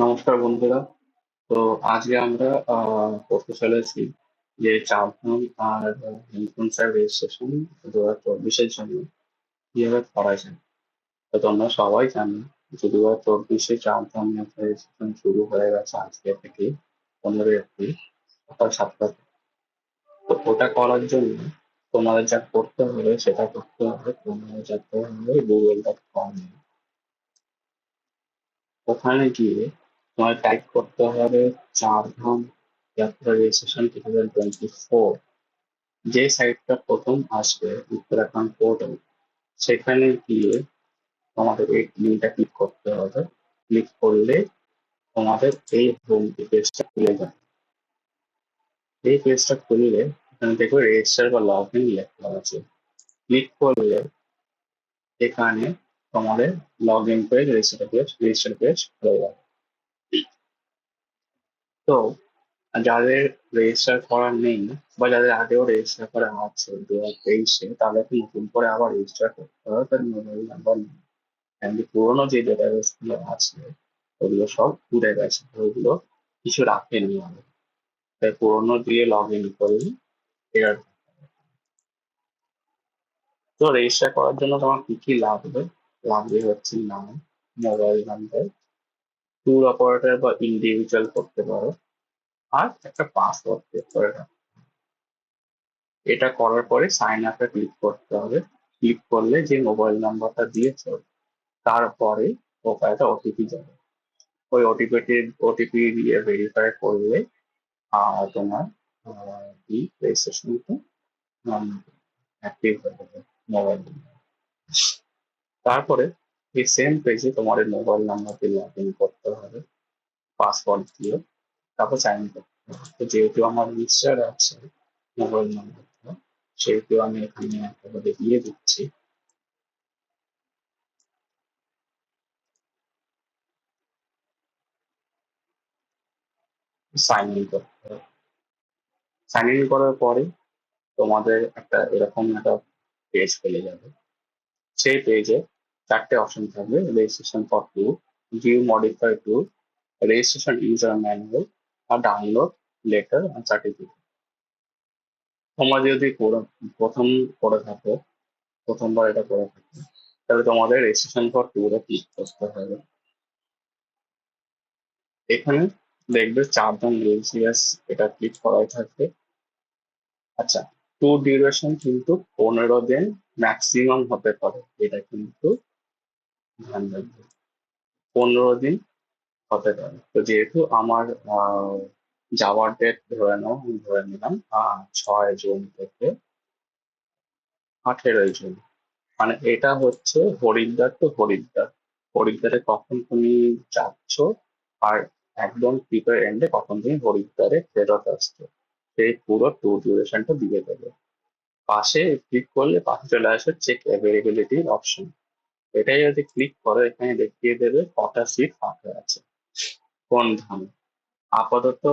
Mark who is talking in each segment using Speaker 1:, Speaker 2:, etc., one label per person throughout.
Speaker 1: নমস্কার বন্ধুরা। তো আজকে আমরা পড়তে চলেছি যে চারধাম আর ইনফ্লুয়েন্সার রেজিস্ট্রেশন 2024-এর জন্য কিভাবে করা যায়। তো তোমরা সবাই জানো যে 2024-এ চারধাম যাত্রা রেজিস্ট্রেশন শুরু হয়ে গেছে আজকে থেকে 15 এপ্রিল সকাল 7টা থেকে। তো ওটা করার জন্য তোমাদের যা করতে হবে সেটা করতে হবে, তোমাদের যেতে হবে google.com। ওখানে গিয়ে তোমার টাইপ করতে হবে চারধাম যাত্রা রেজিস্ট্রেশন 2024। যে সাইটটা প্রথম আসবে উত্তরাখণ্ড পোর্টাল, সেখানে গিয়ে তোমাদের এই লিঙ্কটা ক্লিক করতে হবে। ক্লিক করলে তোমাদের এই হোম পেজটা খুলে যাবে। এই পেজটা খুললে এখানে দেখবে রেজিস্টার বা লগ ইন লেখা আছে। ক্লিক করলে এখানে তোমাদের log in page, register page হয়ে যাবে। তো যাদের রেজিস্টার করা নেই বা যাদের আগেও রেজিস্টার করা আছে 2023-এ, তাদেরকে নতুন করে আবার রেজিস্টার করতে হবে তার মোবাইল নাম্বার নিয়ে। কারণ কি পুরোনো যে ডেটাবেস গুলো আছে ওগুলো সব ঘুরে গেছে, ওইগুলো কিছু রাখেনি আমি। তাই পুরোনো দিয়ে লগ ইন করলে এরর। তো রেজিস্টার করার জন্য তোমার কি কি লাগবে? লাগবে হচ্ছে নাম, মোবাইল নাম্বার, ট্যুর অপারেটর বা ইন্ডিভিজুয়াল করতে পারো, আর একটা পাসওয়ার্ড সেট করে রাখো। এটা করার পরে সাইন আপে ক্লিক করতে হবে। ক্লিক করলে যে মোবাইল নাম্বারটা দিয়েছো তারপরে ওটা একটা ওটিপি যাবে। ওই ওটিপি দিয়ে ভেরিফাই করলে তোমার এই রেজিস্ট্রেশনটা অ্যাক্টিভ হয়ে যাবে মোবাইল নাম্বার। তারপরে এই সেম পেজে তোমার মোবাইল নাম্বার দিয়ে লগ ইন করতে হবে পাসওয়ার্ড দিয়ে, তারপর সাইন ইন করতে হবে। তো যেহেতু আমার রেজিস্টার আছে মোবাইল নাম্বারটা, সেহেতু আমি এখানে একেবারে দিয়ে দিচ্ছি, সাইন ইন করতে হবে। সাইন ইন করার পরে তোমাদের একটা এরকম একটা পেজ পেয়ে যাবে। সেই পেজে চারটে অপশন থাকবে: registration for tour, view modify tour, registration user manual, আর ডাউনলোড লেটার আর সার্টিফিকেট। তোমরা যদি প্রথম করে থাকো, প্রথমবার এটা করে থাকো, তাহলে তোমাদের রেজিস্ট্রেশন ফর ট্যুরে ক্লিক করতে হবে। এখানে দেখবে চারধাম রিলসিয়াস, এটা ক্লিক করাই থাকবে। আচ্ছা, ট্যুর ডিউরেশন কিন্তু 15 দিন ম্যাক্সিমাম হতে পারে, এটা কিন্তু ধ্যান রাখবে। 15 দিন হতে পারে। তো যেহেতু আমার যাওয়ার ডেট ধরে নিলাম 6 জুন থেকে 18 জুন, মানে এটা হচ্ছে হরিদ্বার টু হরিদ্বার। হরিদ্বারে কখন তুমি যাচ্ছ আর একদম ট্রিপের এন্ডে কখন তুমি হরিদ্বারে ফেরত আসছো, সেই পুরো ট্যুর ডিউরেশনটা দিয়ে দেবে। পাশে ক্লিক করলে পাশে চলে আসে চেক অ্যাভেলেবিলিটির অপশন। এটাই যদি ক্লিক করো এখানে দেখিয়ে দেবে কটা সিট ফাঁকা আছে কোন ধামে। আপাতত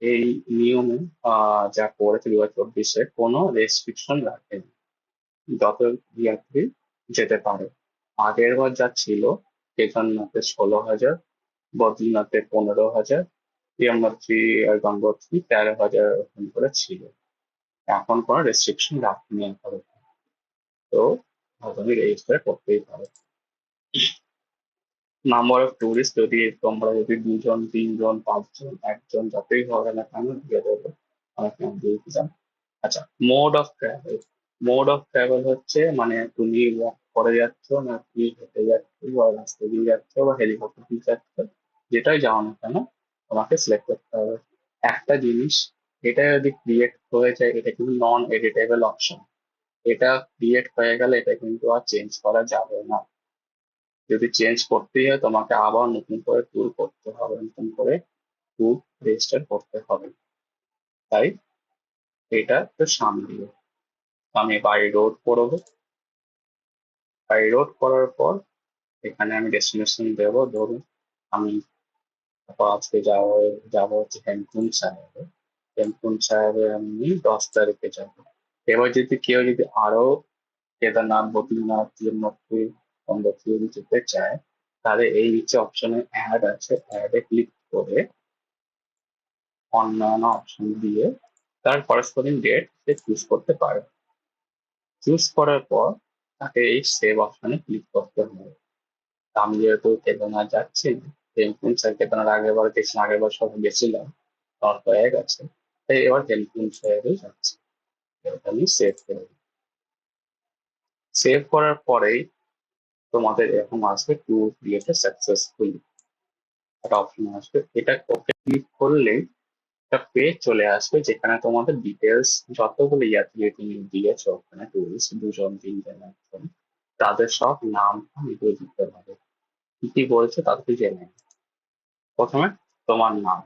Speaker 1: এই নিয়মে যা করেছে 2024-এ কোনো রেস্ট্রিকশন রাখেনি, যত যাত্রী যেতে পারে। আগের বার যা ছিল, কেদারনাথে 16,000, বদ্রীনাথে 15,000, ইয়ামুনোত্রী আর গঙ্গোত্রী 13,000 এরকম করে ছিল। এখন কোনো রেস্ট্রিকশন রাখেনি আপাতত। তো তুমি রেজিস্টার করতেই পারো। নাম্বার অফ টুরিস্ট যদি 2 জন 3 জন 5 জন 1 জন যতই হবে না কেন দিয়ে দেবে, আমাকে আমি দিয়ে দিলাম। আচ্ছা, মোড অফ ট্রাভেল হচ্ছে মানে তুমি walk করে যাচ্ছ না তুমি হেঁটে যাচ্ছ বা রাস্তা দিয়ে যাচ্ছ বা হেলিকপ্টার দিয়ে যাচ্ছ, যেটাই যাও না কেন তোমাকে সিলেক্ট করতে হবে একটা জিনিস। এটা যদি ক্রিয়েট হয়ে যায় এটা কিন্তু নন এডিটেবল অপশন। এটা ক্রিয়েট হয়ে গেলে এটা কিন্তু আর চেঞ্জ করা যাবে না। যদি চেঞ্জ করতেই হয় তোমাকে আবার নতুন করে ট্যুর করতে হবে, নতুন করে ট্যুর রেজিস্টার করতে হবে। তাই এটা একটু সামলিও। আমি বাই রোড করবো। বাই রোড করার পর এখানে আমি ডেস্টিনেশন দেবো। ধরুন আমি আজকে যাবো হচ্ছে হেমকুন্ড সাহেবে। হেমকুন্ড সাহেবে আমি 10 তারিখে যাবো। এবার যদি কেউ যদি আরো কেদারনাথ, বদ্রীনাথ, যমুনোত্রী, গঙ্গোত্রী যদি যেতে চায়, তাহলে এই নিচে অপশনে অ্যাড আছে, অ্যাডে ক্লিক করে অন্যান্য অপশন দিয়ে তার করসপন্ডিং ডেট সে চুজ করতে পারে। চুজ করার পর তাকে এই সেভ অপশনে ক্লিক করতে হবে। আমি যেহেতু কেদারনাথ যাচ্ছি, হেমকুন্ড স্যার কেদারনাথ আগের বার সব গেছিলাম, আমার হয়ে গেছে, তাই এবার হেমকুন্ড স্যারে যাচ্ছি। এটা আমি সেভ করে দিই। সেভ করার পরেই তোমাদের এরকম আসবে টু ক্রিয়েট সাকসেসফুলি একটা অপশন আসবে, এটা ওকে ক্লিক করলেই একটা পেজ চলে আসবে যেখানে তোমাদের ডিটেলস যতগুলো ইয়াত্রী তুমি দিয়েছো, ওখানে টুরিস্ট 2 জন 3 জন 1 জন, তাদের সব নাম লিখে দিতে হবে। কি কি বলছে তাদের জেনে নাও। প্রথমে তোমার নাম,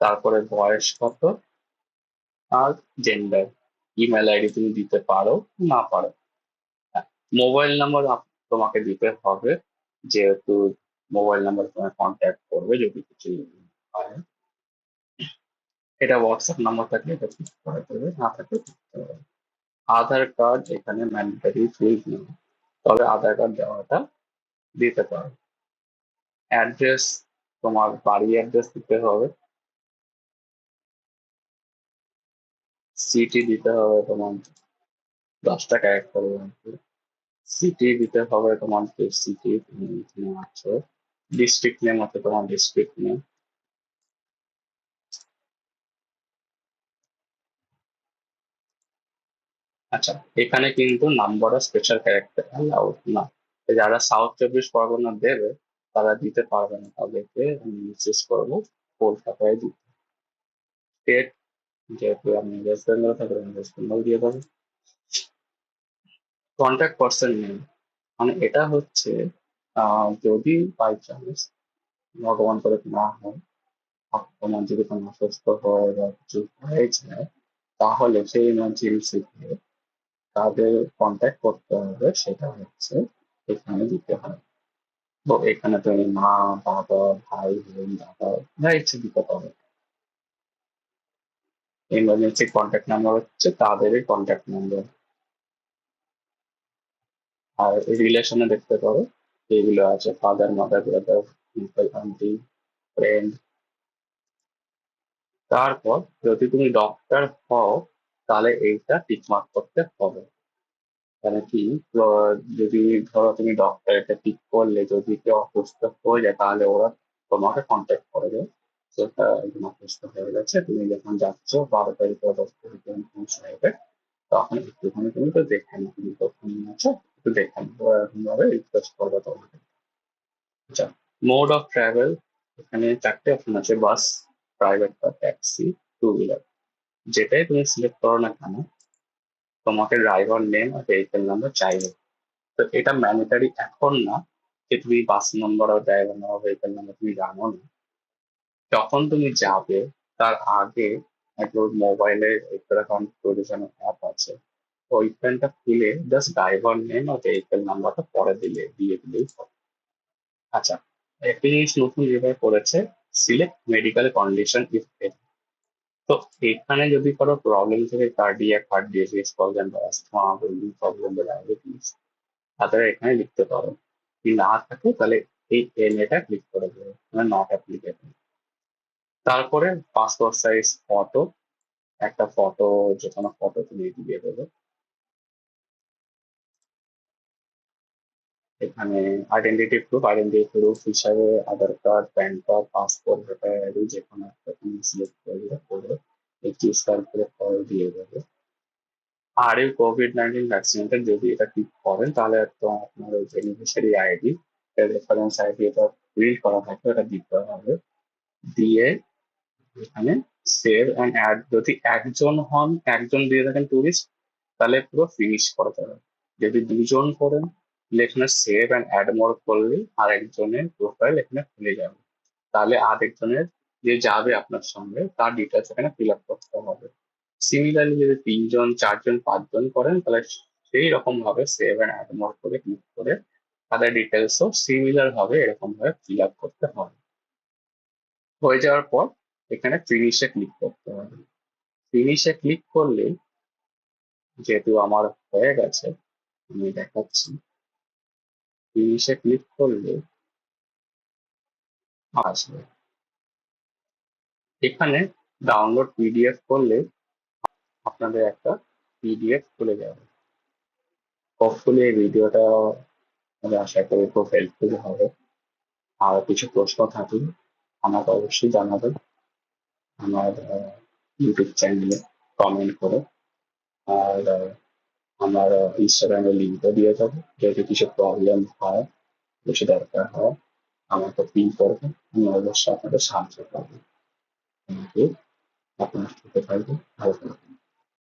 Speaker 1: তারপরে বয়স কত, আর জেন্ডার, ইমেল আইডি তুমি দিতে পারো না পারো। মোবাইল নাম্বার তোমাকে দিতে হবে, যেহেতু মোবাইল নাম্বার তোমার কন্ট্যাক্ট করবে যদি কিছু হয়। এটা হোয়াটসঅ্যাপ নাম্বার থাকলে এটা ফিক্স করা যাবে, না থাকলে করতে হবে। আধার কার্ড এখানে ম্যান্ডেটরি ফিল্ড নেই, তবে আধার কার্ড দেওয়াটা দিতে পারো। অ্যাড্রেস, তোমার বাড়ি অ্যাড্রেস দিতে হবে। সিটি দিতে হবে তোমার 10টা ক্যারেক্টারের মধ্যে। সিটি দিতে হবে তোমার যে সিটি তুমি এখানে আছো। ডিস্ট্রিক্ট নেম আছে তোমার ডিস্ট্রিক্ট নেম। আচ্ছা, এখানে কিন্তু number of special character allowed না। যারা সাউথ 24 পরগনা দেবে তারা দিতে পারবে না, তাদেরকে আমি ইনসিস্ট করবো কলকাতায় দিতে। স্টেট, যেহেতু আমি ওয়েস্ট বেঙ্গল থাকি আমি ওয়েস্ট বেঙ্গল দিয়ে দেবো। কন্ট্যাক্ট পার্সন নেই, মানে এটা হচ্ছে যদি বাই চান্স ভগবান করে না হয়, তোমার যদি কোনো অসুস্থ হয় বা কিছু হয়ে যায়, তাহলে সেই ইমার্জেন্সিতে তাদের কন্ট্যাক্ট করতে হবে, সেটা হচ্ছে এখানে দিতে হয়। তো এখানে তুমি মা, বাবা, ভাই, বোন, দাদা যা ইচ্ছে দিতে পারো। ইমার্জেন্সি কন্ট্যাক্ট নাম্বার হচ্ছে তাদেরই কন্ট্যাক্ট নাম্বার। আর রিলেশনে দেখতে পারো এগুলো আছে, father, mother, brother, uncle, aunty, friend. তারপর যদি তুমি ডক্টর হও তাহলে এইটা টিক মার্ক করতে হবে। মানে কি, যদি ধরো তুমি ডক্টর এটা টিক করলে যদি কেউ অসুস্থ হয়ে যায় তাহলে ওরা তোমাকে কন্ট্যাক্ট করবে, সেটা একদম অসুস্থ হয়ে গেছে, তুমি যখন যাচ্ছ 12 তারিখ বা 10 তারিখে পৌঁছাবে, তখন একটুখানি তুমি তো দেখে নিও, তুমি তখন আছো একটু দেখে নিও, ওরা এরকম ভাবে রিকোয়েস্ট করবে তোমাকে। আচ্ছা, মোড অফ ট্রাভেল, এখানে 4টে অপশন আছে, bus, private car, taxi, two wheeler. যেটাই তুমি সিলেক্ট করো না কেন, তোমাকে ড্রাইভার নেম আর ভেহিকেল নাম্বার চাইবে। তো এটা ম্যান্ডেটারি এখন না যে তুমি বাস নাম্বার আর ড্রাইভার নাম্বার ভেহিকেল নাম্বার তুমি জানো না। যখন তুমি যাবে তার আগে একটু মোবাইলে উত্তরাখণ্ড ট্যুরিজম অ্যাপ আছে, ওইখানটা খুলে জাস্ট ড্রাইভার নেম আর ভেহিকেল নাম্বারটা পরে দিয়ে দিলেই হবে। আচ্ছা, একটি জিনিস নতুন যেটা করেছে, সিলেক্ট মেডিকেল কন্ডিশন ইফ। তো এখানে যদি কোনো প্রবলেম থাকে, কার্ডিয়াক, হার্ট ডিজিজ প্রবলেম বা অ্যাস্থমা, ব্রিদিং প্রবলেম বা ডায়াবেটিস, তাদের এখানে লিখতে পারো। যদি না থাকে তাহলে এই এন এটা ক্লিক করে দেবে, মানে নট অ্যাপ্লিকেবল। তারপরে পাসপোর্ট সাইজ ফটো, একটা ফটো, যে কোনো ফটো তুমি দিয়ে দেবে। এখানে আইডেন্টিটি প্রুফ হিসাবে Aadhaar card, PAN card, passport, voter ID, যে কোনো একটা তুমি সিলেক্ট করে এই চুজ করে ফটো দিয়ে দেবে। আর এই কোভিড-19 ভ্যাকসিনেটেড যদি এটা ক্লিক করেন তাহলে তো আপনার ওই বেনিফিশিয়ারি আইডি, রেফারেন্স আইডি, এটা ফিল করা থাকে, ওটা দিতে হবে। দিয়ে এখানে সেভ অ্যান্ড অ্যাড, যদি একজন হন, একজন দিয়ে থাকেন টুরিস্ট, তাহলে পুরো ফিনিশ করে দেবেন। যদি 2 জন করেন তাহলে এখানে সেভ অ্যান্ড অ্যাড মোর করলে আর একজনের প্রোফাইল এখানে খুলে যাবে। তাহলে আরেকজনের যে যাবে আপনার সঙ্গে তার ডিটেলস এখানে ফিল আপ করতে হবে। সিমিলারলি যদি 3 জন, 4 জন, 5 জন করেন তাহলে সেই রকম ভাবে সেভ অ্যান্ড অ্যাড মোর করে ক্লিক করে তাদের ডিটেলসও সিমিলার ভাবে এরকম ভাবে ফিল আপ করতে হবে। হয়ে যাওয়ার পর এখানে ফিনিশে ক্লিক করতে হবে। ফিনিশে ক্লিক করলে, যেহেতু আমার হয়ে গেছে, আমি দেখাচ্ছি। ফিনিশে ক্লিক করলে আসবে। এখানে ডাউনলোড পিডিএফ করলে আপনাদের একটা পিডিএফ খুলে যাবে। হোপফুলি এই ভিডিওটা আমি আশা করি খুব হেল্পফুল হবে। আর কিছু প্রশ্ন থাকলে আমাকে অবশ্যই জানাবেন আমার ইউটিউব চ্যানেলে কমেন্ট করে। আর আমার ইনস্টাগ্রামের লিঙ্কও দিয়ে যাবো, যদি কিছু প্রবলেম হয়, কিছু দরকার হয় আমাকে পিন করবেন, আমি অবশ্যই আপনাদের সাহায্য করবো। Thank you. আপনার সাথে থাকবেন, ভালো থাকবেন।